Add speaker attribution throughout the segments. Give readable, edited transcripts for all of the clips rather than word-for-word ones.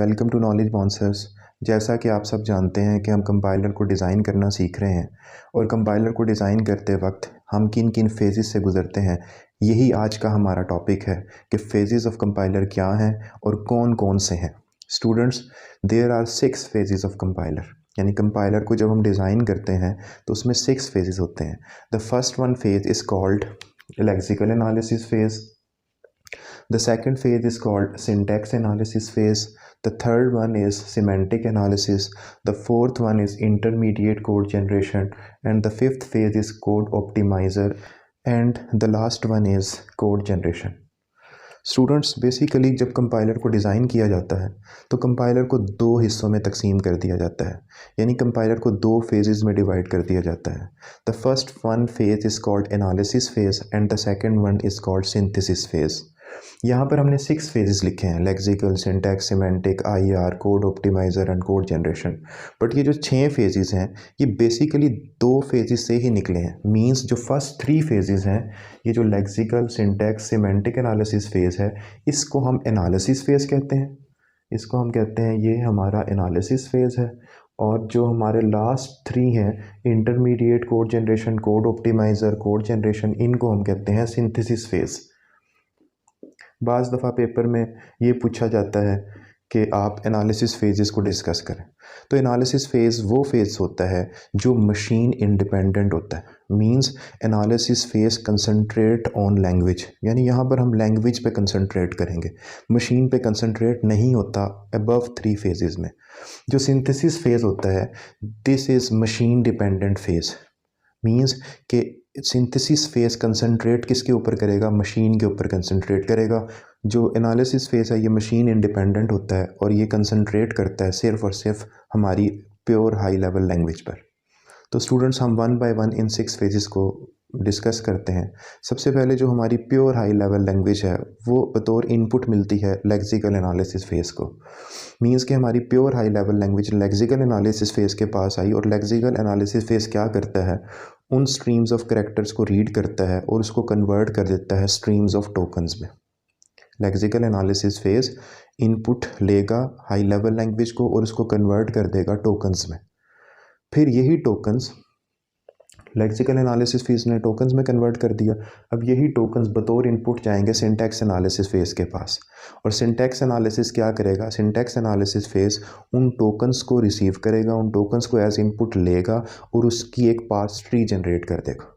Speaker 1: Welcome to knowledge बॉन्सर्स। जैसा कि आप सब जानते हैं कि हम कंपाइलर को डिज़ाइन करना सीख रहे हैं और कंपाइलर को डिज़ाइन करते वक्त हम किन किन फेजेस से गुज़रते हैं, यही आज का हमारा टॉपिक है कि फेजेस ऑफ कंपाइलर क्या हैं और कौन कौन से हैं। Students, there are 6 phases of compiler, यानी कंपाइलर को जब हम डिज़ाइन करते हैं तो उसमें 6 फेजेस होते हैं। The first one phase is called lexical analysis phase. The second phase is called syntax analysis phase. The third one is semantic analysis. The fourth one is intermediate code generation. And the fifth phase is code optimizer. And the last one is code generation. Students, basically जब compiler को design किया जाता है तो compiler को 2 हिस्सों में तकसीम कर दिया जाता है, यानी कंपाइलर को 2 फेजेस में डिवाइड कर दिया जाता है. The first one phase is called analysis phase and the second one is called synthesis phase. यहाँ पर हमने 6 फेजेस लिखे हैं: lexical, syntax, semantic, IR, code optimiser and code generation. But ये जो 6 फेजेस हैं ये बेसिकली 2 फेजेस से ही निकले हैं. मींस जो फर्स्ट 3 फेजेस हैं, ये जो lexical, syntax, semantic analysis phase है, इसको हम एनालिसिस फेज़ कहते हैं. इसको हम कहते हैं ये हमारा एनालिसिस फेज़ है. और जो हमारे लास्ट 3 हैं, intermediate, code generation, code optimiser, code generation, इनको हम कहते हैं सिंथेसिस फेज़. बाज़ दफ़ा पेपर में ये पूछा जाता है कि आप एनालिसिस फेजेस को डिस्कस करें. तो एनालिसिस फेज़ वो फेज़ होता है जो मशीन इंडिपेंडेंट होता है. Means analysis phase concentrate on language, यानी यहाँ पर हम लैंग्वेज पे कंसंट्रेट करेंगे, मशीन पे कंसंट्रेट नहीं होता अबव 3 फेजेस में. जो सिंथेसिस फेज़ होता है, this is machine dependent phase. Means कि सिंथेसिस फेज़ कंसंट्रेट किसके ऊपर करेगा? मशीन के ऊपर कंसंट्रेट करेगा. जो एनालिसिस फेज़ है ये मशीन इंडिपेंडेंट होता है और ये कंसंट्रेट करता है सिर्फ़ और सिर्फ हमारी प्योर हाई लेवल लैंग्वेज पर. तो स्टूडेंट्स, हम one by one in 6 phases को डिस्कस करते हैं. सबसे पहले जो हमारी प्योर हाई लेवल लैंग्वेज है वो बतौर इनपुट मिलती है लेक्सिकल एनालिसिस फेज़ को. मींस कि हमारी pure high level language lexical analysis phase के पास आई और लेक्सिकल एनालिसिस फेज़ क्या करता है? उन स्ट्रीम्स ऑफ कैरेक्टर्स को रीड करता है और उसको कन्वर्ट कर देता है स्ट्रीम्स ऑफ टोकन्स में. लेक्सिकल एनालिसिस फेज़ इनपुट लेगा हाई लेवल लैंग्वेज को और उसको कन्वर्ट कर देगा टोकन्स में. फिर यही टोकन्स लेक्सिकल एनालिसिस फेज़ ने टोकन्स में कन्वर्ट कर दिया. अब यही टोकन्स बतौर इनपुट जाएंगे सिंटैक्स एनालिसिस फेज़ के पास. और सिंटैक्स एनालिसिस क्या करेगा? सिंटैक्स एनालिसिस फेज़ उन टोकन्स को रिसीव करेगा, उन टोकन्स को एज इनपुट लेगा और उसकी एक पार्स ट्री जनरेट कर देगा.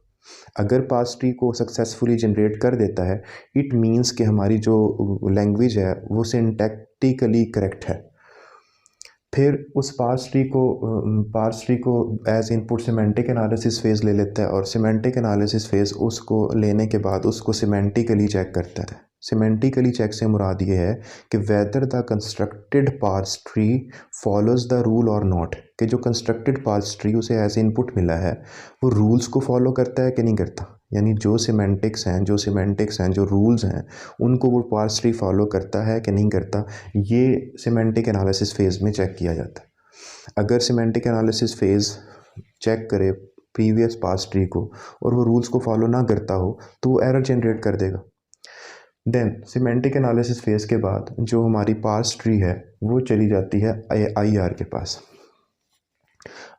Speaker 1: अगर पार्स ट्री को सक्सेसफुली जनरेट कर देता है, इट मीन्स कि हमारी जो लैंग्वेज है वो सिंटैक्टिकली करेक्ट है. फिर उस पार्स ट्री को as input semantic analysis phase ले लेता है और सिमेंटिक एनालिसिस फेज़ उसको लेने के बाद उसको सिमेंटिकली चेक करता है. सिमेंटिकली चेक से मुराद ये है कि whether the constructed parse tree follows the rule और नॉट, कि जो कंस्ट्रक्टेड पार्स ट्री उसे एज इनपुट मिला है वो रूल्स को फॉलो करता है कि नहीं करता. यानी जो सिमेंटिक्स हैं, जो रूल्स हैं, उनको वो पार्स ट्री फॉलो करता है कि नहीं करता, ये सिमेंटिक एनालिसिस फेज़ में चेक किया जाता है. अगर सिमेंटिक एनालिसिस फेज़ चेक करे प्रीवियस पार्स ट्री को और वो रूल्स को फॉलो ना करता हो तो वो एरर जनरेट कर देगा. देन सिमेंटिक एनालिसिस फेज़ के बाद जो हमारी पार्स ट्री है वो चली जाती है आईआर के पास.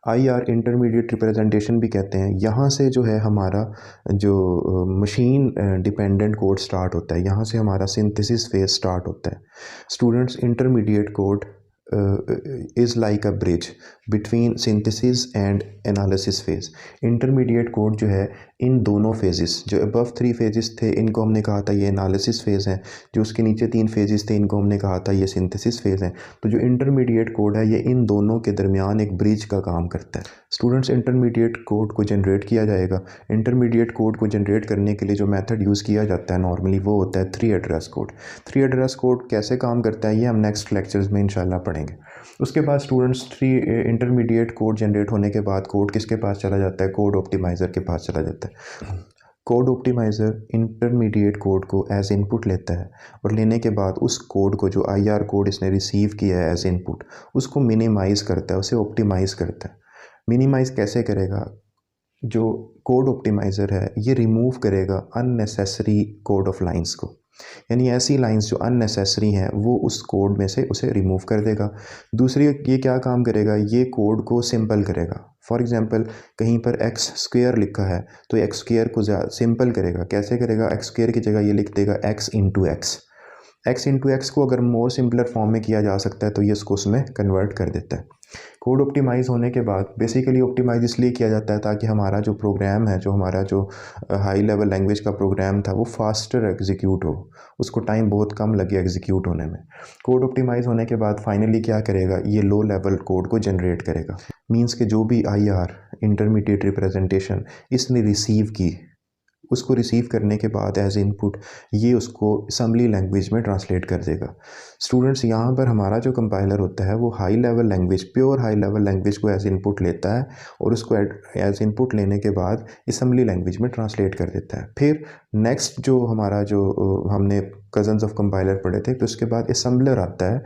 Speaker 1: आईआर इंटरमीडिएट रिप्रेजेंटेशन भी कहते हैं. यहाँ से जो है हमारा जो मशीन डिपेंडेंट कोड स्टार्ट होता है, यहाँ से हमारा सिंथेसिस फेज़ स्टार्ट होता है. Students, intermediate code is like a bridge between synthesis and analysis phase. Intermediate code जो है इन दोनों फेजेस, जो अबव 3 फेजेस थे इनको हमने कहा था ये एनालिसिस फेज़ हैं, जो उसके नीचे 3 फेजेस थे इनको हमने कहा था ये सिंथेसिस फेज़ हैं. तो जो इंटरमीडिएट कोड है ये इन दोनों के दरमियान एक ब्रिज का काम करता है. स्टूडेंट्स, इंटरमीडिएट कोड को जनरेट किया जाएगा. इंटरमीडिएट कोड को जनरेट करने के लिए जो मेथड यूज़ किया जाता है नॉर्मली वो होता है 3 एड्रेस कोड. 3 एड्रेस कोड कैसे काम करता है ये हम नेक्स्ट लेक्चर्स में इंशाल्लाह पढ़ेंगे. उसके बाद स्टूडेंट्स, 3 इंटरमीडिएट कोड जनरेट होने के बाद कोड किसके पास चला जाता है? कोड ऑप्टिमाइज़र के पास चला जाता है. कोड ऑप्टिमाइज़र इंटरमीडिएट कोड को एज इनपुट लेता है और लेने के बाद उस कोड को, जो आईआर कोड इसने रिसीव किया है एज इनपुट, उसको मिनिमाइज़ करता है, उसे ऑप्टिमाइज़ करता है. मिनिमाइज़ कैसे करेगा? जो कोड ऑप्टिमाइज़र है ये रिमूव करेगा अननेसेसरी कोड ऑफ लाइंस को. यानी ऐसी लाइंस जो अननेसेसरी हैं वो उस कोड में से उसे रिमूव कर देगा। दूसरी ये क्या काम करेगा, ये कोड को सिंपल करेगा। फॉर एग्जांपल कहीं पर एक्स स्क्वेयर लिखा है तो एक्स स्क्वेयर को सिंपल करेगा। कैसे करेगा, एक्स स्क्वेयर की जगह ये लिख देगा x into x. X into x को अगर मोर सिंपलर फॉर्म में किया जा सकता है तो ये इसको उसमें कन्वर्ट कर देता है। कोड ऑप्टिमाइज़ होने के बाद बेसिकली ऑप्टिमाइज़ इसलिए किया जाता है ताकि हमारा जो प्रोग्राम है, जो हमारा जो हाई लेवल लैंग्वेज का प्रोग्राम था वो फास्टर एग्जीक्यूट हो, उसको टाइम बहुत कम लगे एग्जीक्यूट होने में। कोड ऑप्टिमाइज़ होने के बाद फाइनली क्या करेगा, ये लो लेवल कोड को जनरेट करेगा। मींस के जो भी IR इंटरमीडिएट रिप्रेजेंटेशन इसने रिसीव की, उसको रिसीव करने के बाद एज इनपुट ये उसको असम्बली लैंग्वेज में ट्रांसलेट कर देगा। स्टूडेंट्स, यहाँ पर हमारा जो कंपाइलर होता है वो high level language, pure high level language को एज इनपुट लेता है और उसको एज इनपुट लेने के बाद असम्बली लैंग्वेज में ट्रांसलेट कर देता है। फिर नेक्स्ट जो हमारा जो हमने कज़न्स ऑफ कंपाइलर पढ़े थे, तो उसके बाद असम्बलर आता है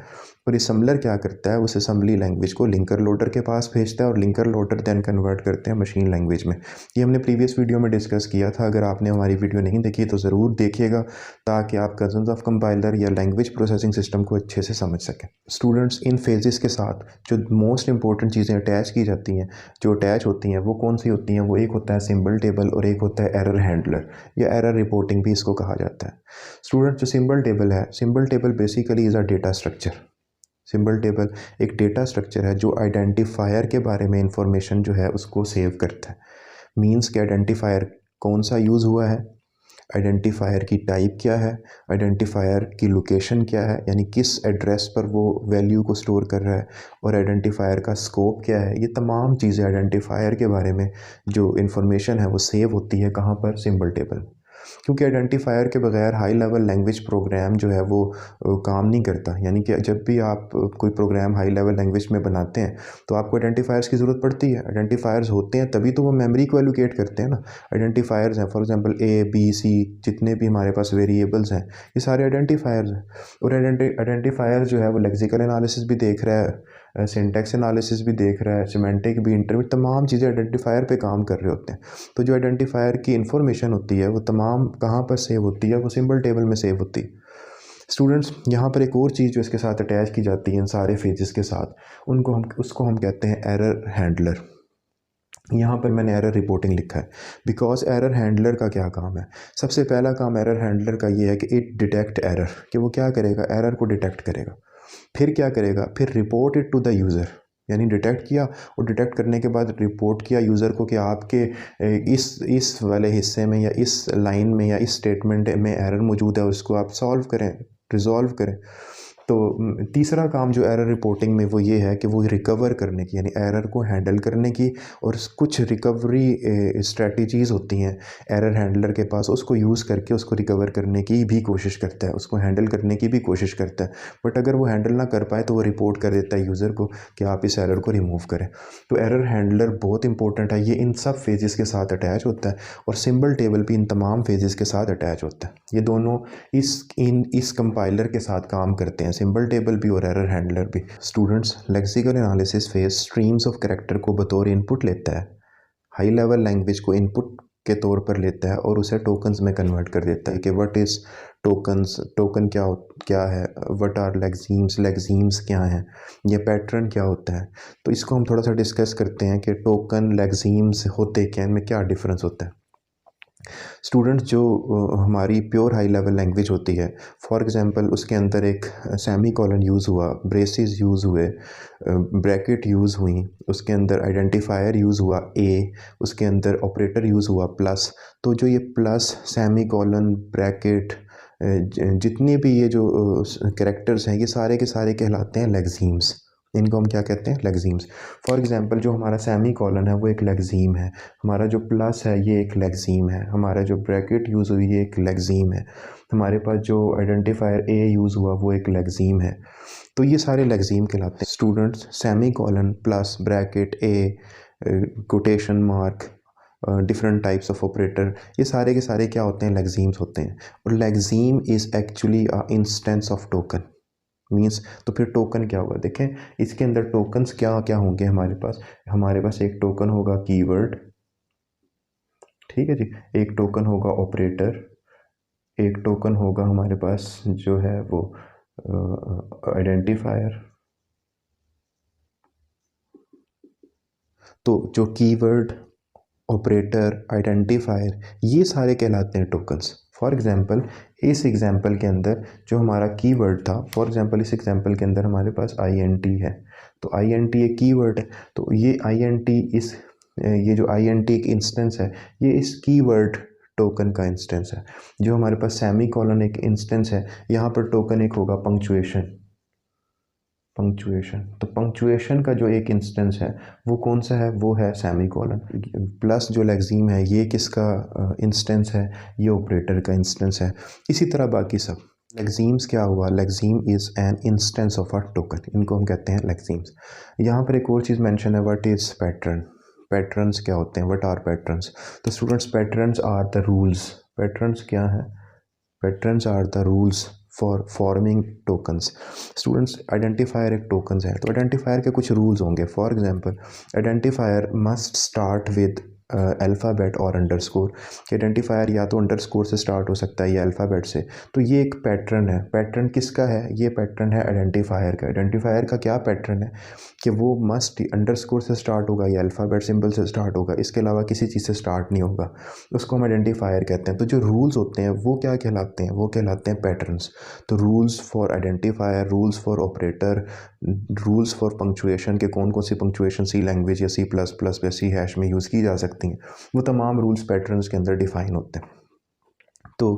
Speaker 1: और असम्बलर क्या करता है, उस असम्बली लैंग्वेज को लिंकर लोडर के पास भेजता है और लिंकर लोडर देन कन्वर्ट करते हैं मशीन लैंग्वेज में। ये हमने प्रीवियस वीडियो में डिस्कस किया था। अगर आपने हमारी वीडियो नहीं देखी तो ज़रूर देखिएगा ताकि आप कज़न्स ऑफ कंपाइलर या लैंग्वेज प्रोसेसिंग सिस्टम को अच्छे से समझ सकें। स्टूडेंट्स, इन फेजेस के साथ जो मोस्ट इंपॉर्टेंट चीज़ें अटैच की जाती हैं, जो अटैच होती हैं वो कौन सी होती हैं, वो एक होता है सिंबल टेबल और एक होता है एरर हैंडलर या एरर रिपोर्टिंग भी इसको कहा जाता है। स्टूडेंट्स, जो सिंबल टेबल है, symbol table basically is a data structure. Symbol table एक डेटा स्ट्रक्चर है जो आइडेंटिफायर के बारे में इंफॉर्मेशन जो है उसको सेव करता है। मींस के आइडेंटिफायर कौन सा यूज़ हुआ है, आइडेंटिफायर की टाइप क्या है, आइडेंटिफायर की लोकेशन क्या है, यानी किस एड्रेस पर वो वैल्यू को स्टोर कर रहा है, और आइडेंटिफायर का स्कोप क्या है। ये तमाम चीज़ें आइडेंटिफायर के बारे में जो इंफॉर्मेशन है वो सेव होती है कहाँ पर, सिंबल टेबल। क्योंकि आइडेंटिफायर के बगैर हाई लेवल लैंग्वेज प्रोग्राम जो है वो काम नहीं करता। यानी कि जब भी आप कोई प्रोग्राम हाई लेवल लैंग्वेज में बनाते हैं तो आपको आइडेंटिफायर्स की ज़रूरत पड़ती है। आइडेंटिफायर्स होते हैं तभी तो वो मेमोरी को एलोकेट करते हैं ना। आइडेंटिफायर्स हैं, for example A B C, जितने भी हमारे पास वेरिएबल्स हैं ये सारे आइडेंटिफायर्स हैं। और आइडेंटिफायर जो है वो लेक्सिकल एनालिसिस भी देख रहा है, सिंटैक्स एनालिसिस भी देख रहा है, सिमेंटिक भी, इंटरव्यू, तमाम चीज़ें आइडेंटिफायर पे काम कर रहे होते हैं। तो जो आइडेंटिफायर की इंफॉर्मेशन होती है वो तमाम कहाँ पर सेव होती है, वो सिंबल टेबल में सेव होती है। स्टूडेंट्स, यहाँ पर एक और चीज़ जो इसके साथ अटैच की जाती है इन सारे फेजेस के साथ, उसको हम कहते हैं एरर हैंडलर। यहाँ पर मैंने एरर रिपोर्टिंग लिखा है बिकॉज एरर हैंडलर का क्या काम है। सबसे पहला काम एरर हैंडलर का ये है कि इट डिटेक्ट एरर, कि वो क्या करेगा, एरर को डिटेक्ट करेगा। फिर क्या करेगा, फिर report it to the user, यानी डिटेक्ट किया और डिटेक्ट करने के बाद रिपोर्ट किया यूज़र को कि आपके इस वाले हिस्से में या इस लाइन में या इस स्टेटमेंट में एरर मौजूद है, उसको आप सॉल्व करें, रिजॉल्व करें। तो तीसरा काम जो एरर रिपोर्टिंग में वो ये है कि वो रिकवर करने की, यानी एरर को हैंडल करने की, और कुछ रिकवरी स्ट्रेटजीज़ होती हैं एरर हैंडलर के पास, उसको यूज़ करके उसको रिकवर करने की भी कोशिश करता है, उसको हैंडल करने की भी कोशिश करता है। बट अगर वो हैंडल ना कर पाए तो वो रिपोर्ट कर देता है यूज़र को कि आप इस एरर को रिमूव करें। तो एरर हैंडलर बहुत इंपॉर्टेंट है, ये इन सब फेजेस के साथ अटैच होता है और सिंबल टेबल भी इन तमाम फेजेस के साथ अटैच होता है। ये दोनों इस कंपाइलर के साथ काम करते हैं, सिंबल टेबल भी और एरर हैंडलर भी। Students, lexical analysis phase streams of character को बतौर इनपुट लेता है, हाई लेवल लैंग्वेज को इनपुट के तौर पर लेता है और उसे टोकन्स में कन्वर्ट कर देता है कि व्हाट इज़ टोकन्स, टोकन क्या है, व्हाट आर लेक्सीम्स, लेक्सीम्स क्या हैं, ये पैटर्न क्या होता है। तो इसको हम थोड़ा सा डिस्कस करते हैं कि टोकन, लेक्सीम्स होते क्या, इनमें क्या डिफरेंस होता है। स्टूडेंट्स, जो हमारी प्योर हाई लेवल लैंग्वेज होती है, फॉर एग्जांपल उसके अंदर एक सेमी कॉलन यूज़ हुआ, ब्रेसेस यूज़ हुए, ब्रैकेट यूज़ हुई, उसके अंदर आइडेंटिफायर यूज़ हुआ उसके अंदर ऑपरेटर यूज़ हुआ प्लस। तो जो ये प्लस, सेमी कॉलन, ब्रैकेट, जितने भी ये जो कैरेक्टर्स हैं ये सारे के सारे कहलाते हैं लेक्सीम्स। इनको हम क्या कहते हैं, लेक्सीम्स। फॉर एग्जांपल जो हमारा सेमी कॉलन है वो एक लेक्सीम है, हमारा जो प्लस है ये एक लेक्सीम है, हमारा जो ब्रैकेट यूज़ हुई ये एक लेक्सीम है, हमारे पास जो आइडेंटिफायर यूज़ हुआ वो एक लेक्सीम है। तो ये सारे लेक्सीम कहलाते हैं। Students, semi colon, plus, bracket, quotation mark, different types of operator, ये सारे के सारे क्या होते हैं, लेक्सीम्स होते हैं। और lexeme is actually a instance of token means. तो फिर टोकन क्या होगा, देखें इसके अंदर टोकन्स क्या क्या होंगे हमारे पास एक टोकन होगा कीवर्ड, ठीक है जी, एक टोकन होगा ऑपरेटर, एक टोकन होगा हमारे पास जो है वो आइडेंटिफायर। तो जो कीवर्ड, ऑपरेटर, आइडेंटिफायर, ये सारे कहलाते हैं टोकन्स। फॉर एग्जांपल इस एग्जांपल के अंदर जो हमारा कीवर्ड था, फॉर एग्जांपल इस एग्जांपल के अंदर हमारे पास INT है, तो INT एक कीवर्ड है। तो ये INT ये जो INT एक इंस्टेंस है, ये इस कीवर्ड टोकन का इंस्टेंस है। जो हमारे पास सेमी कॉलन एक इंस्टेंस है, यहाँ पर टोकन एक होगा पंक्चुएशन। तो पंक्चुएशन का जो एक इंस्टेंस है वो कौन सा है, वो है सेमी कॉलन। प्लस जो लेक्सीम है ये किसका इंस्टेंस है, ये ऑपरेटर का इंस्टेंस है। इसी तरह बाकी सब। लेक्सीम्स क्या हुआ, lexeme is an instance of a token, इनको हम कहते हैं लेक्सीम्स। यहाँ पर एक और चीज़ मेंशन है, व्हाट इज़ पैटर्न। पैटर्न्स क्या होते हैं, व्हाट आर पैटर्न्स। तो students patterns are the rules. Patterns क्या है, patterns are the rules for forming tokens. Students identifier एक टोकन्स है, तो आइडेंटिफायर के कुछ रूल्स होंगे। For example identifier must start with alphabet और अंडरस्कोर। कि आइडेंटिफायर या तो अंडरस्कोर से स्टार्ट हो सकता है या अल्फ़ाबेट से। तो ये एक पैटर्न है। पैटर्न किसका है, ये पैटर्न है आइडेंटिफायर का। आइडेंटिफायर का क्या पैटर्न है कि वो मस्ट अंडरस्कोर से स्टार्ट होगा या अल्फ़ाबेट सिंबल से स्टार्ट होगा, इसके अलावा किसी चीज़ से स्टार्ट नहीं होगा, उसको हम आइडेंटिफायर कहते हैं। तो जो रूल्स होते हैं वो क्या कहलाते हैं, वो कहलाते हैं पैटर्न्स। तो rules for identifier, rules for operator, rules for punctuation के कौन कौन सी पंक्चुएशन सी लैंग्वेज या C++ या C# में यूज़ की जा सकती हैं, वो तमाम रूल्स पैटर्न्स के अंदर डिफ़ाइन होते हैं। तो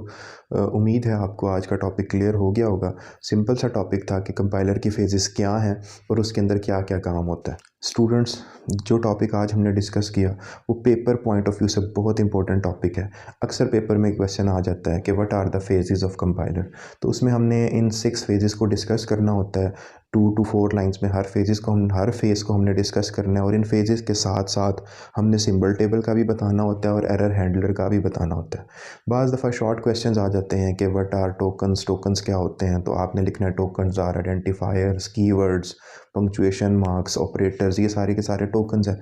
Speaker 1: उम्मीद है आपको आज का टॉपिक क्लियर हो गया होगा। सिंपल सा टॉपिक था कि कंपाइलर की फेजेस क्या हैं और उसके अंदर क्या क्या काम होता है। स्टूडेंट्स जो टॉपिक आज हमने डिस्कस किया वो पेपर पॉइंट ऑफ व्यू से बहुत इंपॉर्टेंट टॉपिक है। अक्सर पेपर में क्वेश्चन आ जाता है कि what are the phases of compiler. तो उसमें हमने इन 6 फेजेस को डिस्कस करना होता है। 2 to 4 लाइन्स में हर फेज़ को हमने डिस्कस करना है, और इन फेजेस के साथ साथ हमने सिंबल टेबल का भी बताना होता है और एरर हैंडलर का भी बताना होता है। बाज़ दफ़ा शॉर्ट क्वेश्चंस आ जाते हैं कि व्हाट आर टोकन्स, टोकन्स क्या होते हैं। तो आपने लिखना है tokens are identifiers, keywords, punctuation marks, operators, ये सारे के सारे टोकन्स हैं।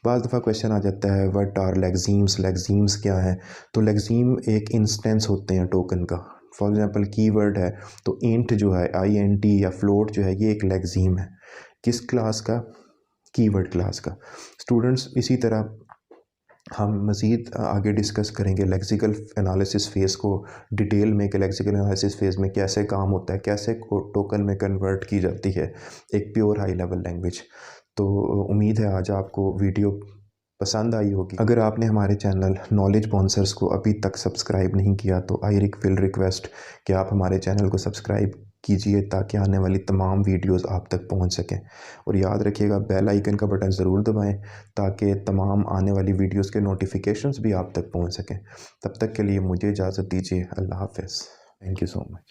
Speaker 1: बाज़ दफ़ा क्वेश्चन आ जाता है व्हाट आर लेक्सीम्स, लेक्सीम्स क्या है। तो लेक्सीम एक इंस्टेंस होते हैं टोकन का। फॉर एग्जांपल कीवर्ड है तो इंट जो है INT या फ्लोट जो है ये एक लेक्सीम है। किस क्लास का, कीवर्ड क्लास का। स्टूडेंट्स इसी तरह हम मज़ीद आगे डिस्कस करेंगे लेक्सिकल एनालिसिस फ़ेज़ को डिटेल में, कि लेक्सिकल एनालिसिस फ़ेज़ में कैसे काम होता है, कैसे टोकन में कन्वर्ट की जाती है एक प्योर हाई लेवल लैंग्वेज। तो उम्मीद है आज आपको वीडियो पसंद आई होगी। अगर आपने हमारे चैनल नॉलेज बॉन्सर्स को अभी तक सब्सक्राइब नहीं किया तो आई विल रिक्वेस्ट कि आप हमारे चैनल को सब्सक्राइब कीजिए ताकि आने वाली तमाम वीडियोस आप तक पहुंच सकें। और याद रखिएगा बेल आइकन का बटन ज़रूर दबाएं ताकि तमाम आने वाली वीडियोस के नोटिफिकेशंस भी आप तक पहुंच सकें। तब तक के लिए मुझे इजाज़त दीजिए। अल्लाह हाफ़िज़। Thank you so much.